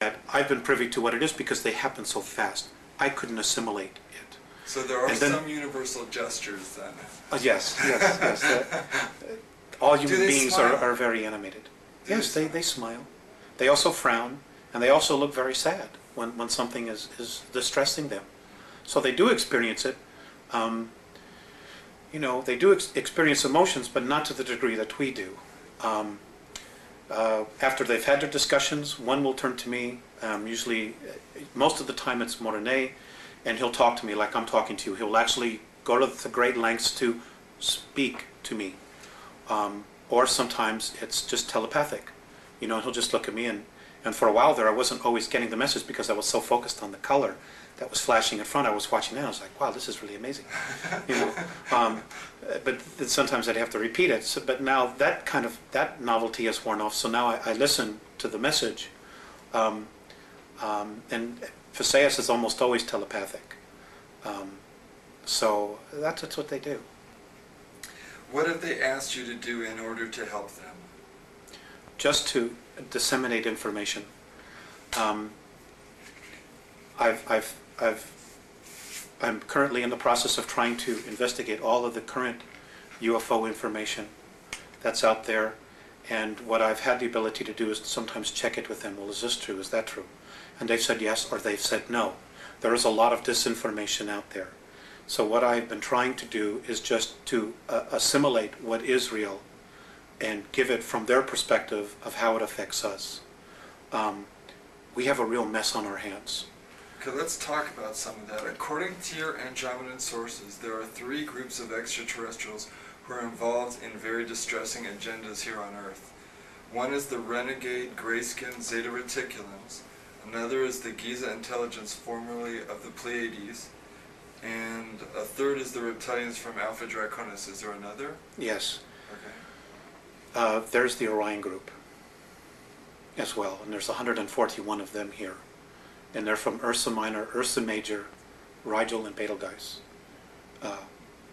I've been privy to what it is because they happen so fast. I couldn't assimilate it. So there are some universal gestures then. Yes. All human beings are very animated. Yes, they smile. They also frown, and they also look very sad when something is distressing them. So they do experience it. You know, they do experience emotions, but not to the degree that we do. After they've had their discussions, one will turn to me. Usually, most of the time it's Morene, and he'll talk to me like I'm talking to you. He'll actually go to the great lengths to speak to me. Or sometimes it's just telepathic. You know, he'll just look at me, and for a while there I wasn't always getting the message because I was so focused on the color that was flashing in front. I was watching that, I was like, wow, this is really amazing. You know, but sometimes I'd have to repeat it. So, but now that novelty has worn off, so now I listen to the message. And Phaseus is almost always telepathic. So that's what they do. What have they asked you to do in order to help them? Just to disseminate information. I'm currently in the process of trying to investigate all of the current UFO information that's out there, and what I've had the ability to do is sometimes check it with them. Well, is this true? Is that true? And they've said yes, or they've said no. There is a lot of disinformation out there. So what I've been trying to do is just to assimilate what is real and give it from their perspective of how it affects us. We have a real mess on our hands. Okay, let's talk about some of that. According to your Andromedan sources, there are 3 groups of extraterrestrials who are involved in very distressing agendas here on Earth. One is the renegade gray-skinned Zeta Reticulans. Another is the Giza intelligence formerly of the Pleiades. And a third is the reptilians from Alpha Draconis. Is there another? Yes. Okay. There's the Orion Group as well, and there's 141 of them here. And they're from Ursa Minor, Ursa Major, Rigel, and Betelgeuse.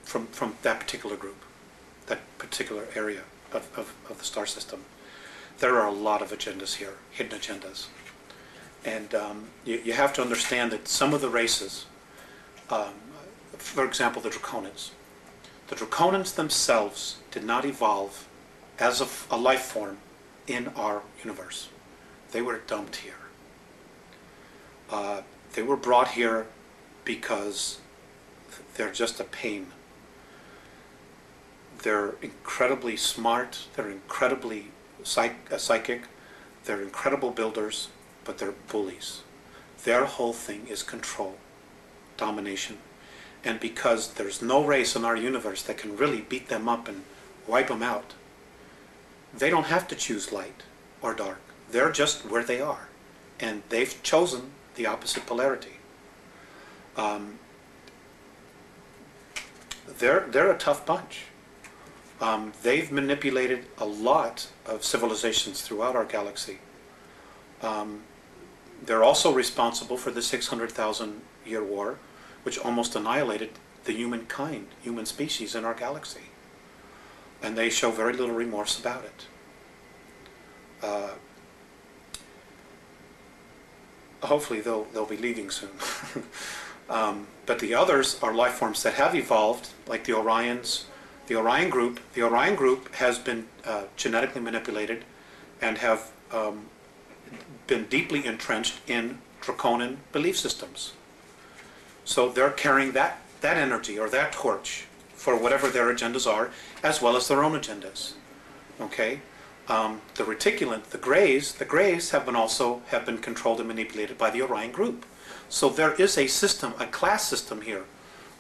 From that particular group, that particular area of the star system. There are a lot of agendas here, hidden agendas. And you have to understand that some of the races, for example, the Draconans. The Draconans themselves did not evolve as a life form in our universe. They were dumped here. They were brought here because they're just a pain. They're incredibly smart, they're incredibly psychic, they're incredible builders, but they're bullies. Their whole thing is control, domination. And because there's no race in our universe that can really beat them up and wipe them out, they don't have to choose light or dark. They're just where they are. And they've chosen the opposite polarity. They're a tough bunch. They've manipulated a lot of civilizations throughout our galaxy. They're also responsible for the 600,000-year war, which almost annihilated the human species in our galaxy. And they show very little remorse about it. Hopefully they'll be leaving soon. But the others are life forms that have evolved, like the Orions, the Orion Group. The Orion Group has been genetically manipulated and have been deeply entrenched in Draconan belief systems. So they're carrying that energy or that torch for whatever their agendas are, as well as their own agendas. Okay? The reticulant, the Greys have been controlled and manipulated by the Orion Group. So there is a system, a class system here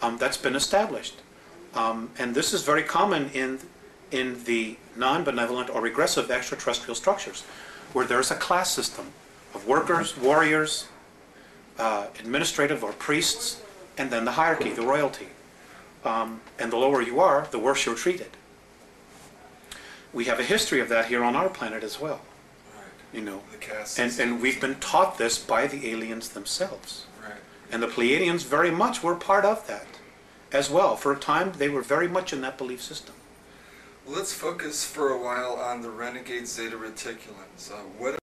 that's been established. And this is very common in the non-benevolent or regressive extraterrestrial structures, where there's a class system of workers, warriors, administrative or priests, and then the hierarchy, the royalty. And the lower you are, the worse you're treated. We have a history of that here on our planet as well. Right. You know, the caste and we've been taught this by the aliens themselves. Right. And the Pleiadians very much were part of that as well. For a time, they were very much in that belief system. Well, let's focus for a while on the renegade Zeta Reticulans. What